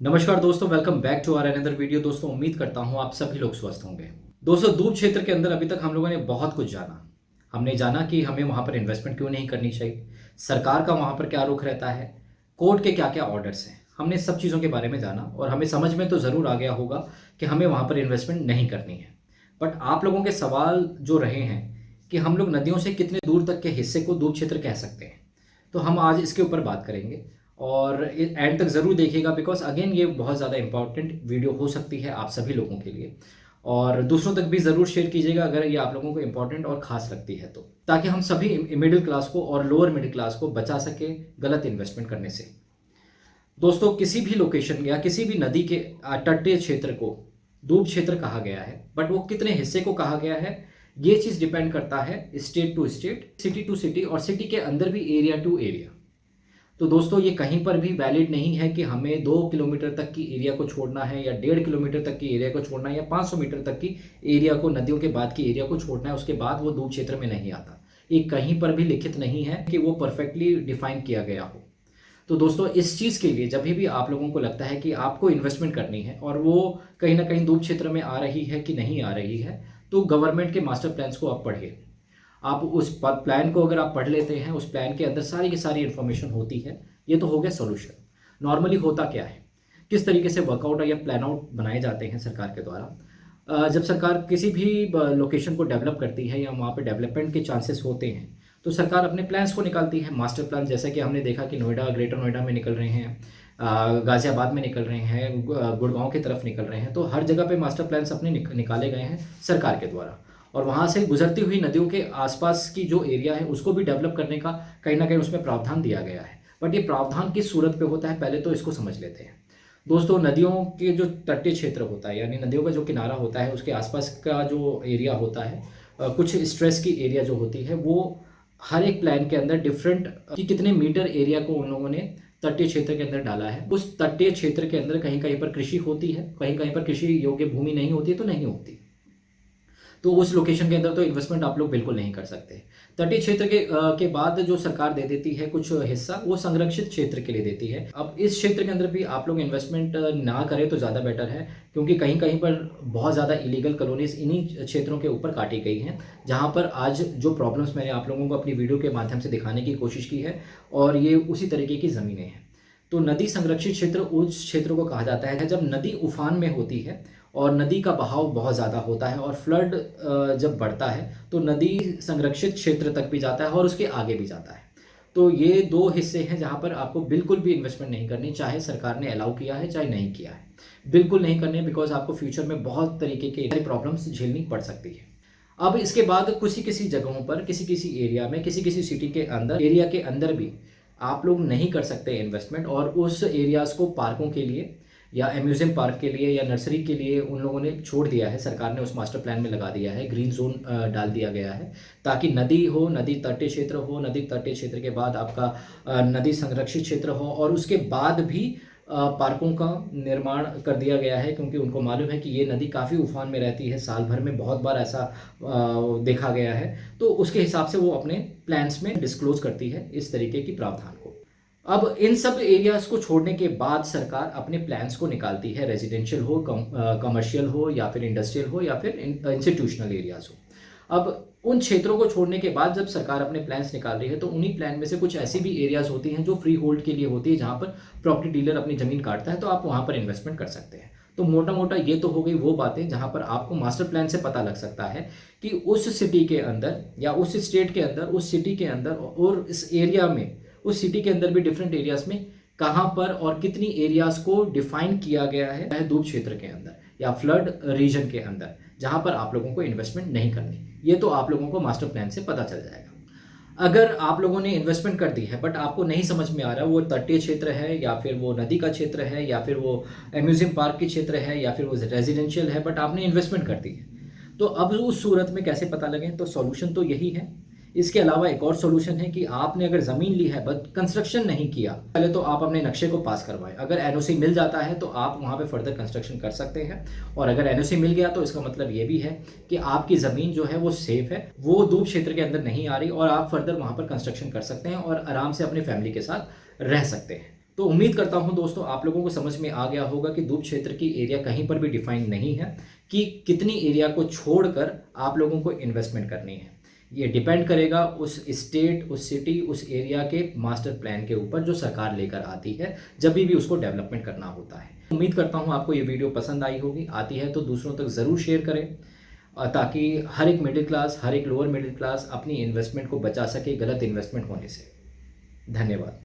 नमस्कार दोस्तों, welcome back to our another video. दोस्तों, उम्मीद करता हूं आप सभी लोग स्वस्थ होंगे। दोस्तों, दूध क्षेत्र के अंदर अभी तक हम लोगों ने बहुत कुछ जाना। हमने जाना कि हमें वहां पर इन्वेस्टमेंट क्यों नहीं करनी चाहिए, सरकार का वहां पर क्या रुख रहता है, कोर्ट के क्या क्या ऑर्डर्स हैं। हमने सब चीज़ों के बारे में जाना और हमें समझ में तो ज़रूर आ गया होगा कि हमें वहां पर इन्वेस्टमेंट नहीं करनी है। बट आप लोगों के सवाल जो रहे हैं कि हम लोग नदियों से कितने दूर तक के हिस्से को दूध क्षेत्र कह सकते हैं, तो हम आज इसके ऊपर बात करेंगे और एंड तक ज़रूर देखिएगा, बिकॉज अगेन ये बहुत ज़्यादा इंपॉर्टेंट वीडियो हो सकती है आप सभी लोगों के लिए। और दूसरों तक भी ज़रूर शेयर कीजिएगा अगर ये आप लोगों को इंपॉर्टेंट और ख़ास लगती है तो, ताकि हम सभी मिडिल क्लास को और लोअर मिडिल क्लास को बचा सके गलत इन्वेस्टमेंट करने से। दोस्तों, किसी भी लोकेशन या किसी भी नदी के तटीय क्षेत्र को दूब क्षेत्र कहा गया है, बट वो कितने हिस्से को कहा गया है ये चीज़ डिपेंड करता है state to state, city to city और सिटी के अंदर भी एरिया टू एरिया। तो दोस्तों, ये कहीं पर भी वैलिड नहीं है कि हमें 2 किलोमीटर तक की एरिया को छोड़ना है या 1.5 किलोमीटर तक की एरिया को छोड़ना है या 500 मीटर तक की एरिया को, नदियों के बाद की एरिया को छोड़ना है, उसके बाद वो दूब क्षेत्र में नहीं आता। ये कहीं पर भी लिखित नहीं है कि वो परफेक्टली डिफाइन किया गया हो। तो दोस्तों, इस चीज़ के लिए जब भी आप लोगों को लगता है कि आपको इन्वेस्टमेंट करनी है और वो कहीं ना कहीं दूब क्षेत्र में आ रही है कि नहीं आ रही है, तो गवर्नमेंट के मास्टर प्लान्स को आप पढ़िए। आप उस प्लान को अगर आप पढ़ लेते हैं, उस प्लान के अंदर सारी की सारी इन्फॉर्मेशन होती है। ये तो हो गया सॉल्यूशन। नॉर्मली होता क्या है, किस तरीके से वर्कआउट या प्लान आउट बनाए जाते हैं सरकार के द्वारा। जब सरकार किसी भी लोकेशन को डेवलप करती है या वहाँ पे डेवलपमेंट के चांसेस होते हैं, तो सरकार अपने प्लान्स को निकालती है, मास्टर प्लान। जैसे कि हमने देखा कि नोएडा, ग्रेटर नोएडा में निकल रहे हैं, गाजियाबाद में निकल रहे हैं, गुड़गांव की तरफ निकल रहे हैं। तो हर जगह पे मास्टर प्लान्स अपने निकाले गए हैं सरकार के द्वारा, और वहाँ से गुजरती हुई नदियों के आसपास की जो एरिया है उसको भी डेवलप करने का कहीं ना कहीं उसमें प्रावधान दिया गया है। बट ये प्रावधान किस सूरत पे होता है, पहले तो इसको समझ लेते हैं। दोस्तों, नदियों के जो तटीय क्षेत्र होता है, यानी नदियों का जो किनारा होता है, उसके आसपास का जो एरिया होता है, कुछ स्ट्रेस की एरिया जो होती है, वो हर एक प्लान के अंदर डिफरेंट कि कितने मीटर एरिया को उन लोगों ने तटीय क्षेत्र के अंदर डाला है। उस तटीय क्षेत्र के अंदर कहीं कहीं पर कृषि होती है, कहीं कहीं पर कृषि योग्य भूमि नहीं होती है, तो नहीं होती। तो उस लोकेशन के अंदर तो इन्वेस्टमेंट आप लोग बिल्कुल नहीं कर सकते। तटीय क्षेत्र के बाद जो सरकार दे देती है कुछ हिस्सा, वो संरक्षित क्षेत्र के लिए देती है। अब इस क्षेत्र के अंदर भी आप लोग इन्वेस्टमेंट ना करें तो ज़्यादा बेटर है, क्योंकि कहीं कहीं पर बहुत ज़्यादा इलीगल कॉलोनीज इन्हीं क्षेत्रों के ऊपर काटी गई हैं, जहाँ पर आज जो प्रॉब्लम्स मैंने आप लोगों को अपनी वीडियो के माध्यम से दिखाने की कोशिश की है, और ये उसी तरीके की ज़मीनें हैं। तो नदी संरक्षित क्षेत्र उस क्षेत्र को कहा जाता है जब नदी उफान में होती है और नदी का बहाव बहुत ज़्यादा होता है, और फ्लड जब बढ़ता है तो नदी संरक्षित क्षेत्र तक भी जाता है और उसके आगे भी जाता है। तो ये दो हिस्से हैं जहाँ पर आपको बिल्कुल भी इन्वेस्टमेंट नहीं करनी, चाहे सरकार ने अलाउ किया है चाहे नहीं किया है। बिल्कुल नहीं करने, बिकॉज आपको फ्यूचर में बहुत तरीके के प्रॉब्लम्स झेलनी पड़ सकती है। अब इसके बाद किसी किसी जगहों पर, किसी किसी एरिया में, किसी किसी सिटी के अंदर, एरिया के अंदर भी आप लोग नहीं कर सकते इन्वेस्टमेंट, और उस एरियाज़ को पार्कों के लिए या अम्यूज़मेंट पार्क के लिए या नर्सरी के लिए उन लोगों ने छोड़ दिया है। सरकार ने उस मास्टर प्लान में लगा दिया है, ग्रीन जोन डाल दिया गया है, ताकि नदी हो, नदी तटीय क्षेत्र हो, नदी तटीय क्षेत्र के बाद आपका नदी संरक्षित क्षेत्र हो, और उसके बाद भी पार्कों का निर्माण कर दिया गया है, क्योंकि उनको मालूम है कि ये नदी काफ़ी उफान में रहती है, साल भर में बहुत बार ऐसा देखा गया है। तो उसके हिसाब से वो अपने प्लान्स में डिस्क्लोज करती है इस तरीके की प्रावधान को। अब इन सब एरियाज को छोड़ने के बाद सरकार अपने प्लान्स को निकालती है, रेजिडेंशियल हो, कमर्शियल हो, या फिर इंडस्ट्रियल हो, या फिर इंस्टीट्यूशनल एरियाज हो। अब उन क्षेत्रों को छोड़ने के बाद जब सरकार अपने प्लान्स निकाल रही है, तो उन्हीं प्लान में से कुछ ऐसी भी एरियाज होती हैं जो फ्री होल्ड के लिए होती है, जहाँ पर प्रॉपर्टी डीलर अपनी ज़मीन काटता है, तो आप वहाँ पर इन्वेस्टमेंट कर सकते हैं। तो मोटा मोटा ये तो हो गई वो बातें जहाँ पर आपको मास्टर प्लान से पता लग सकता है कि उस सिटी के अंदर या उस स्टेट के अंदर, उस सिटी के अंदर और इस एरिया में, उस सिटी के अंदर भी डिफरेंट एरियाज में कहाँ पर और कितनी एरियाज को डिफाइन किया गया है दूब क्षेत्र के अंदर या फ्लड रीजन के अंदर, जहाँ पर आप लोगों को इन्वेस्टमेंट नहीं करनी। ये तो आप लोगों को मास्टर प्लान से पता चल जाएगा। अगर आप लोगों ने इन्वेस्टमेंट कर दी है बट आपको नहीं समझ में आ रहा वो तटीय क्षेत्र है या फिर वो नदी का क्षेत्र है या फिर वो अम्यूज़मेंट पार्क की क्षेत्र है या फिर वो रेजिडेंशियल है, बट आपने इन्वेस्टमेंट कर दी है, तो अब उस सूरत में कैसे पता लगे? तो सॉल्यूशन तो यही है। इसके अलावा एक और सॉल्यूशन है कि आपने अगर ज़मीन ली है बट कंस्ट्रक्शन नहीं किया, पहले तो आप अपने नक्शे को पास करवाएं। अगर एनओसी मिल जाता है तो आप वहाँ पे फर्दर कंस्ट्रक्शन कर सकते हैं, और अगर एनओसी मिल गया तो इसका मतलब ये भी है कि आपकी ज़मीन जो है वो सेफ है, वो दूब क्षेत्र के अंदर नहीं आ रही, और आप फर्दर वहाँ पर कंस्ट्रक्शन कर सकते हैं और आराम से अपनी फैमिली के साथ रह सकते हैं। तो उम्मीद करता हूं दोस्तों आप लोगों को समझ में आ गया होगा कि दूब क्षेत्र की एरिया कहीं पर भी डिफाइंड नहीं है कि कितनी एरिया को छोड़कर आप लोगों को इन्वेस्टमेंट करनी है। ये डिपेंड करेगा उस स्टेट, उस सिटी, उस एरिया के मास्टर प्लान के ऊपर जो सरकार लेकर आती है जब भी उसको डेवलपमेंट करना होता है। उम्मीद करता हूँ आपको ये वीडियो पसंद आई होगी। आती है तो दूसरों तक ज़रूर शेयर करें ताकि हर एक मिडिल क्लास, हर एक लोअर मिडिल क्लास अपनी इन्वेस्टमेंट को बचा सके गलत इन्वेस्टमेंट होने से। धन्यवाद।